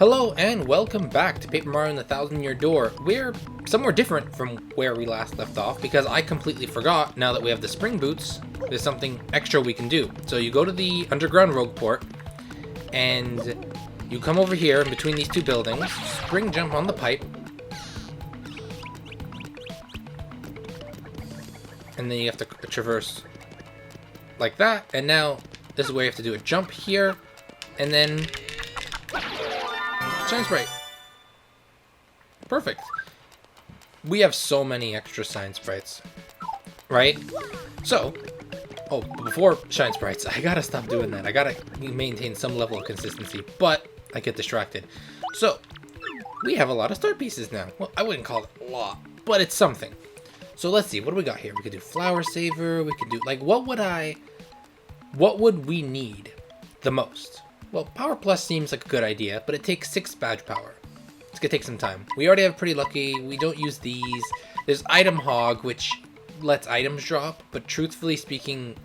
Hello and welcome back to Paper Mario and the Thousand-Year Door. We're somewhere different from where we last left off because I completely forgot, now that we have the spring boots, there's something extra we can do. So you go to the underground rogue port and you come over here in between these two buildings, spring jump on the pipe, and then you have to traverse like that, and now this is where you have to do a jump here, and then shine sprite. Perfect. We have so many extra shine sprites, right? So, oh, before shine sprites, I gotta stop doing that. I gotta maintain some level of consistency, but I get distracted. So, we have a lot of star pieces now. Well, I wouldn't call it a lot, but it's something. So let's see, what do we got here? We could do flower saver, we could do, like, what would we need the most? Well, Power Plus seems like a good idea, but it takes 6 badge power. It's gonna take some time. We already have Pretty Lucky, we don't use these. There's Item Hog, which lets items drop, but truthfully speaking,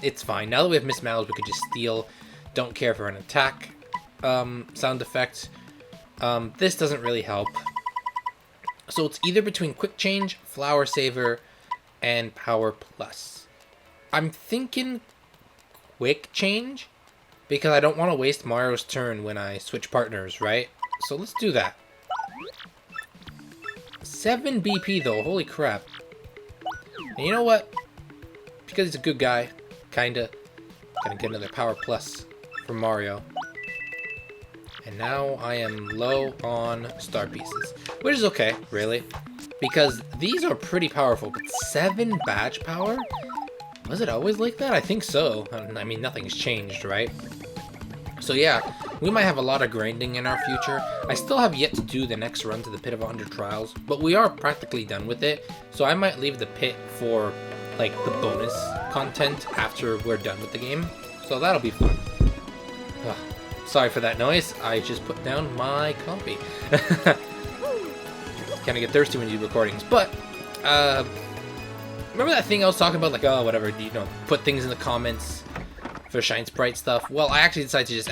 it's fine. Now that we have Miss Mallows, we could just steal. Don't care for an attack sound effect. This doesn't really help. So it's either between Quick Change, Flower Saver, and Power Plus. I'm thinking Quick Change, because I don't want to waste Mario's turn when I switch partners, right? So let's do that. 7 BP though, holy crap. And you know what? Because he's a good guy, kinda, gonna get another Power Plus from Mario. And now I am low on star pieces, which is okay, really, because these are pretty powerful, but 7 badge power? Was it always like that? I think so. I mean, nothing's changed, right? So yeah, we might have a lot of grinding in our future. I still have yet to do the next run to the Pit of 100 Trials, but we are practically done with it. So I might leave the pit for, like, the bonus content after we're done with the game. So that'll be fun. Ugh, sorry for that noise. I just put down my coffee. Kind of get thirsty when you do recordings. But, remember that thing I was talking about? Like, oh, whatever, you know, put things in the comments for Shine Sprite stuff. Well, I actually decided to just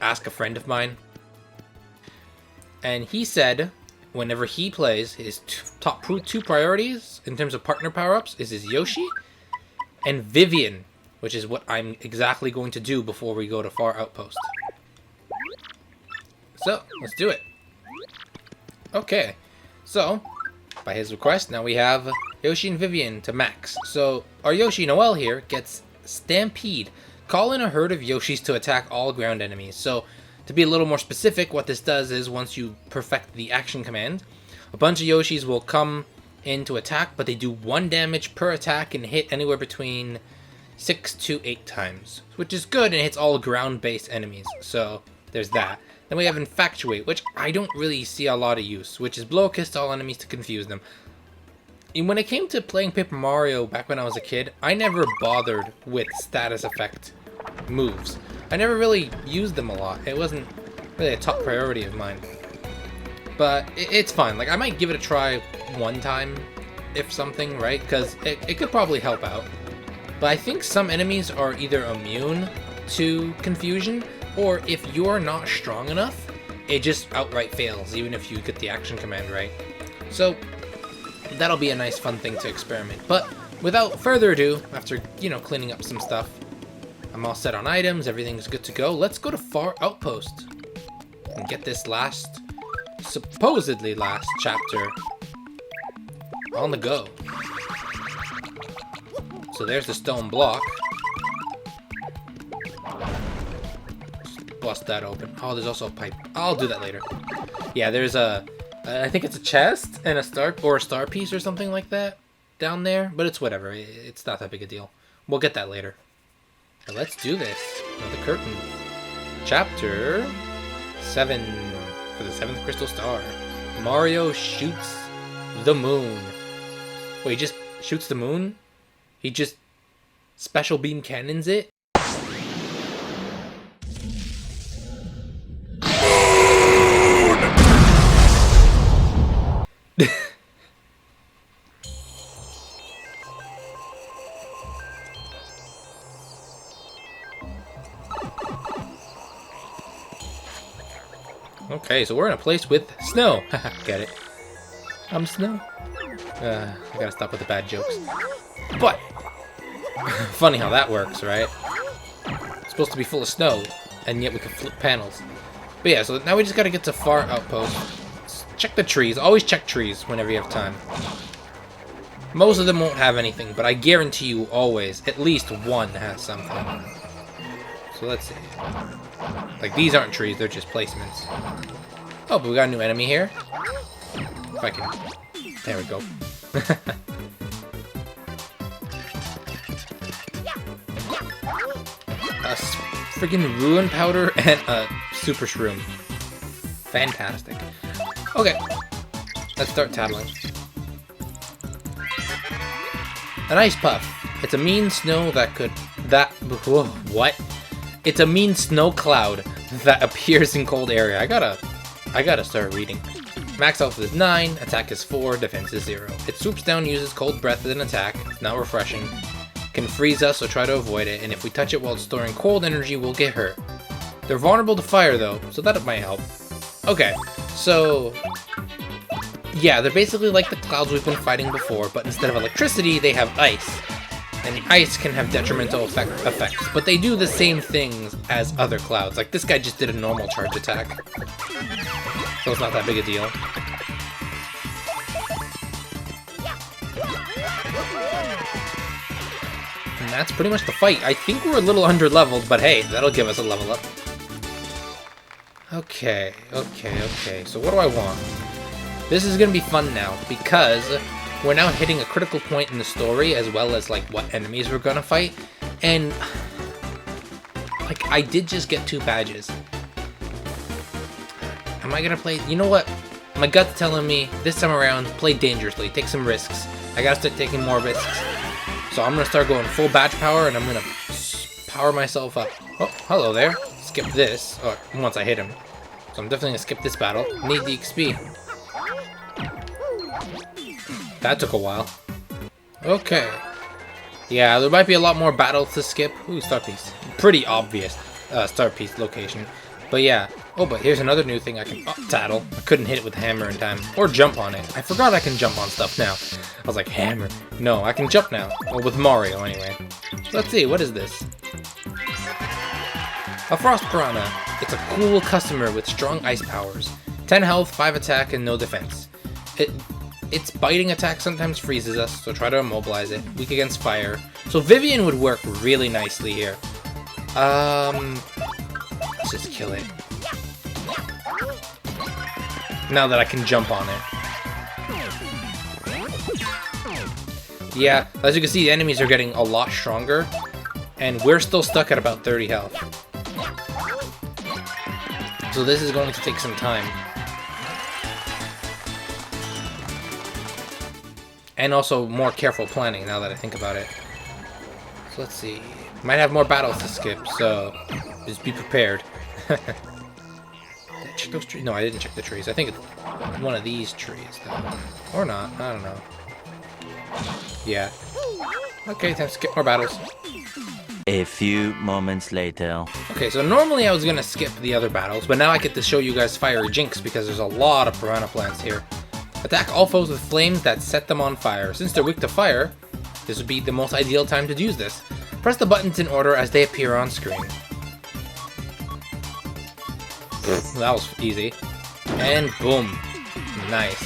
ask a friend of mine, and he said whenever he plays, his top 2 priorities in terms of partner power-ups is his Yoshi and Vivian, which is what I'm exactly going to do before we go to Far Outpost. So, let's do it. Okay, so by his request, now we have Yoshi and Vivian to max. So our Yoshi Noel here gets Stampede. Call in a herd of Yoshis to attack all ground enemies. So, to be a little more specific, what this does is once you perfect the action command, a bunch of Yoshis will come in to attack, but they do 1 damage per attack and hit anywhere between 6 to 8 times, which is good, and it hits all ground-based enemies. So, there's that. Then we have Infatuate, which I don't really see a lot of use, which is blow a kiss to all enemies to confuse them. And when it came to playing Paper Mario back when I was a kid, I never bothered with status effect moves. I never really used them a lot. It wasn't really a top priority of mine. But it's fine. Like, I might give it a try one time, if something, right? Because it could probably help out. But I think some enemies are either immune to confusion, or if you're not strong enough, it just outright fails, even if you get the action command right. So that'll be a nice fun thing to experiment. But without further ado, after, you know, cleaning up some stuff, I'm all set on items, everything's good to go. Let's go to Far Outpost and get this supposedly last chapter on the go. So there's the stone block. Just bust that open. Oh, there's also a pipe. I'll do that later. Yeah, there's I think it's a chest and a star piece or something like that down there, but it's whatever. It's not that big a deal. We'll get that later. But let's do this. Another curtain. Chapter 7 for the 7th Crystal Star. Mario shoots the moon. Wait, he just shoots the moon? He just special beam cannons it? Okay, so we're in a place with snow. Get it? I'm snow. I gotta stop with the bad jokes. But, funny how that works, right? It's supposed to be full of snow, and yet we can flip panels. But yeah, so now we just gotta get to far outpost. Check the trees. Always check trees whenever you have time. Most of them won't have anything, but I guarantee you always, at least one has something. So let's see. Like, these aren't trees, they're just placements. Oh, but we got a new enemy here. If I can... There we go. A friggin' ruin powder and a super shroom. Fantastic. Okay. Let's start tattling. An ice puff. It's a mean snow that could... Whoa, what? It's a mean snow cloud that appears in cold area. I gotta start reading. Max health is 9, attack is 4, defense is 0. It swoops down, uses cold breath as an attack. It's not refreshing. Can freeze us, so try to avoid it. And if we touch it while it's storing cold energy, we'll get hurt. They're vulnerable to fire though, so that might help. Okay, so... yeah, they're basically like the clouds we've been fighting before, but instead of electricity, they have ice. And the ice can have detrimental effects, but they do the same things as other clouds. Like, this guy just did a normal charge attack. So it's not that big a deal. And that's pretty much the fight. I think we're a little under-leveled, but hey, that'll give us a level up. Okay. So what do I want? This is gonna be fun now, because we're now hitting a critical point in the story, as well as, like, what enemies we're gonna fight. And, like, I did just get 2 badges. Am I gonna play... You know what? My gut's telling me, this time around, play dangerously. Take some risks. I gotta start taking more risks. So I'm gonna start going full badge power, and I'm gonna power myself up. Oh, hello there. Skip this. Or, once I hit him. So I'm definitely gonna skip this battle. Need the XP. That took a while. Okay. Yeah, there might be a lot more battles to skip. Ooh, star piece. Pretty obvious star piece location. But yeah. Oh, but here's another new thing I can tattle. I couldn't hit it with the hammer in time. Or jump on it. I forgot I can jump on stuff now. I was like, hammer. No, I can jump now. Well, with Mario, anyway. So let's see, what is this? A Frost Piranha. It's a cool customer with strong ice powers. 10 health, 5 attack, and no defense. Its biting attack sometimes freezes us, so try to immobilize it. Weak against fire. So Vivian would work really nicely here. Let's just kill it. Now that I can jump on it. Yeah, as you can see, the enemies are getting a lot stronger. And we're still stuck at about 30 health. So this is going to take some time. And also more careful planning, now that I think about it. So let's see. Might have more battles to skip, so just be prepared. Did I check those trees? No, I didn't check the trees. I think it's one of these trees, though. Or not. I don't know. Yeah. Okay, time to skip more battles. A few moments later. Okay, so normally I was going to skip the other battles, but now I get to show you guys Fiery Jinx because there's a lot of piranha plants here. Attack all foes with flames that set them on fire. Since they're weak to fire, this would be the most ideal time to use this. Press the buttons in order as they appear on screen. That was easy. And boom. Nice.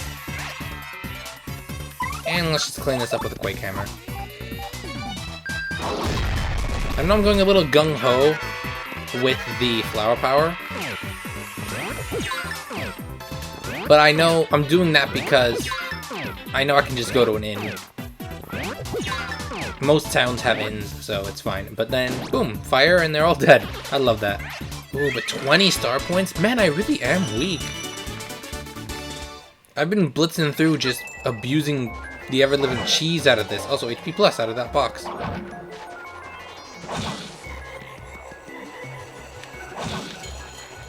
And let's just clean this up with a Quake Hammer. I know I'm going a little gung-ho with the flower power. But I know I'm doing that because I know I can just go to an inn. Most towns have inns, so it's fine. But then, boom, fire and they're all dead. I love that. Ooh, but 20 star points? Man, I really am weak. I've been blitzing through just abusing the ever-living cheese out of this. Also, HP plus out of that box.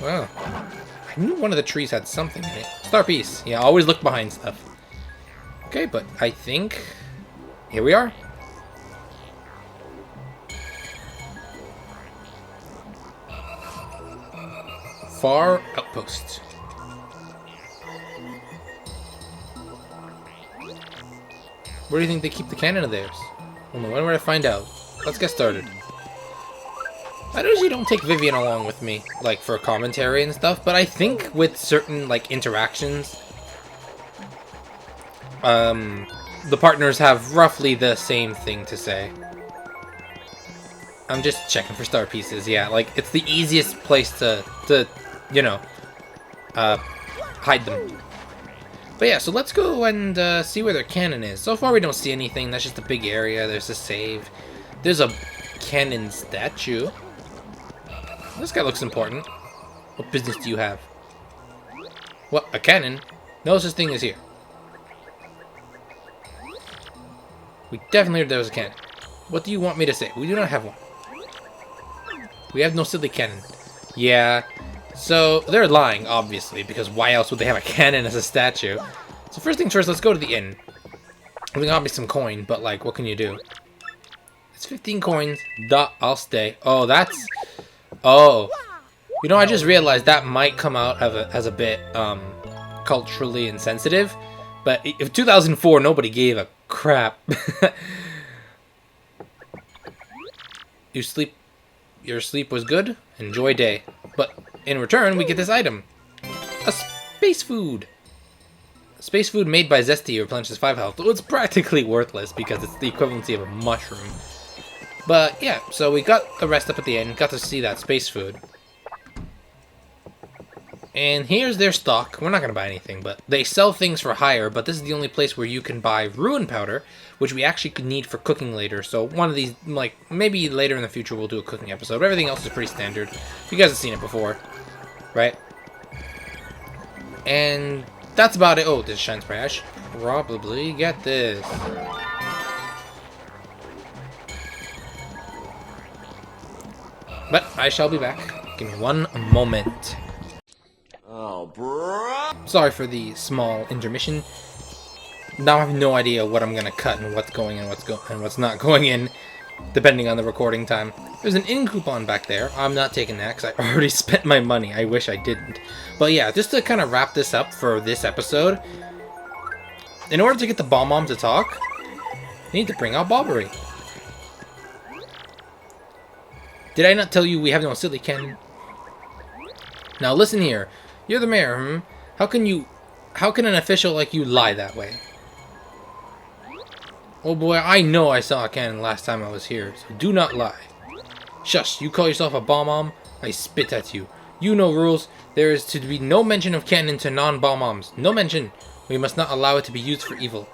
Wow. I knew one of the trees had something in it. Star piece. Yeah, always look behind stuff. Okay, but I think... here we are. Far Outpost. Where do you think they keep the cannon of theirs? Well, when would I find out? Let's get started. I usually don't take Vivian along with me, like, for commentary and stuff, but I think with certain, like, interactions, the partners have roughly the same thing to say. I'm just checking for star pieces, yeah, like, it's the easiest place to you know, hide them. But yeah, so let's go and see where their cannon is. So far we don't see anything, that's just a big area, there's a save. There's a cannon statue. This guy looks important. What business do you have? What, a cannon? No such thing as here. We definitely heard there was a cannon. What do you want me to say? We do not have one. We have no silly cannon. Yeah, so they're lying, obviously, because why else would they have a cannon as a statue? So first things first, let's go to the inn. I think I'll be some coin, but like, what can you do? It's 15 coins. I'll stay. Oh, that's... Oh. You know, I just realized that might come out as a bit culturally insensitive. But if 2004, nobody gave a crap. Your sleep was good? Enjoy day. But in return, we get this item. A space food. Space food made by Zesty replenishes 5 health. Well, it's practically worthless because it's the equivalency of a mushroom. But yeah, so we got the rest up at the end, got to see that space food. And here's their stock. We're not going to buy anything, but they sell things for hire, but this is the only place where you can buy ruin powder, which we actually could need for cooking later. So one of these, like, maybe later in the future we'll do a cooking episode, but everything else is pretty standard. You guys have seen it before, right? And that's about it. Oh, this shine spray. I should probably get this. But I shall be back. Give me one moment. Oh, bro. Sorry for the small intermission. Now I have no idea what I'm gonna cut and what's going in, what's not going in, depending on the recording time. There's an inn coupon back there. I'm not taking that because I already spent my money. I wish I didn't. But yeah, just to kind of wrap this up for this episode, in order to get the Bomb-Mom to talk, you need to bring out Bobbery. Did I not tell you we have no silly cannon? Now listen here. You're the mayor, How can an official like you lie that way? Oh boy, I know I saw a cannon last time I was here, so do not lie. Shush, you call yourself a Bomb-Mom? I spit at you. You know rules. There is to be no mention of cannon to non-Bomb-Moms. No mention. We must not allow it to be used for evil.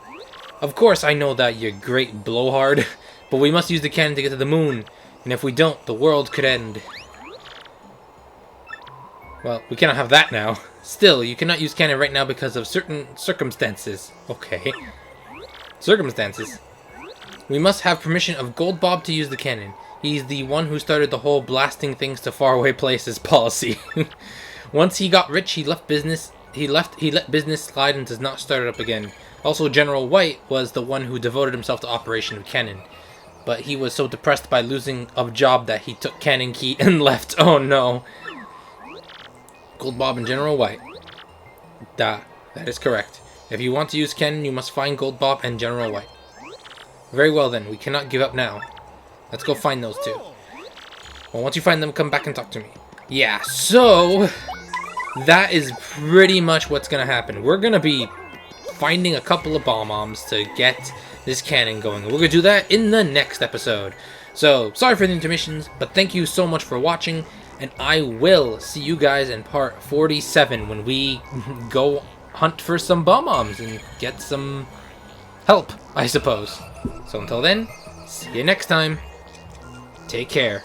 Of course I know that, you great blowhard, but we must use the cannon to get to the moon. And if we don't, the world could end. Well, we cannot have that now. Still, you cannot use cannon right now because of certain circumstances. Okay. Circumstances. We must have permission of Gold Bob to use the cannon. He's the one who started the whole blasting things to faraway places policy. Once he got rich, he let business slide and does not start it up again. Also, General White was the one who devoted himself to Operation Cannon. But he was so depressed by losing a job that he took Cannon Key and left. Oh no. Gold Bob and General White. That is correct. If you want to use Cannon, you must find Gold Bob and General White. Very well then, we cannot give up now. Let's go find those two. Well, once you find them, come back and talk to me. Yeah, so that is pretty much what's gonna happen. We're gonna be finding a couple of Bomb-Moms to get this cannon going. We're going to do that in the next episode. So, sorry for the intermissions, but thank you so much for watching, and I will see you guys in part 47 when we go hunt for some Bomb-Moms and get some help, I suppose. So until then, see you next time. Take care.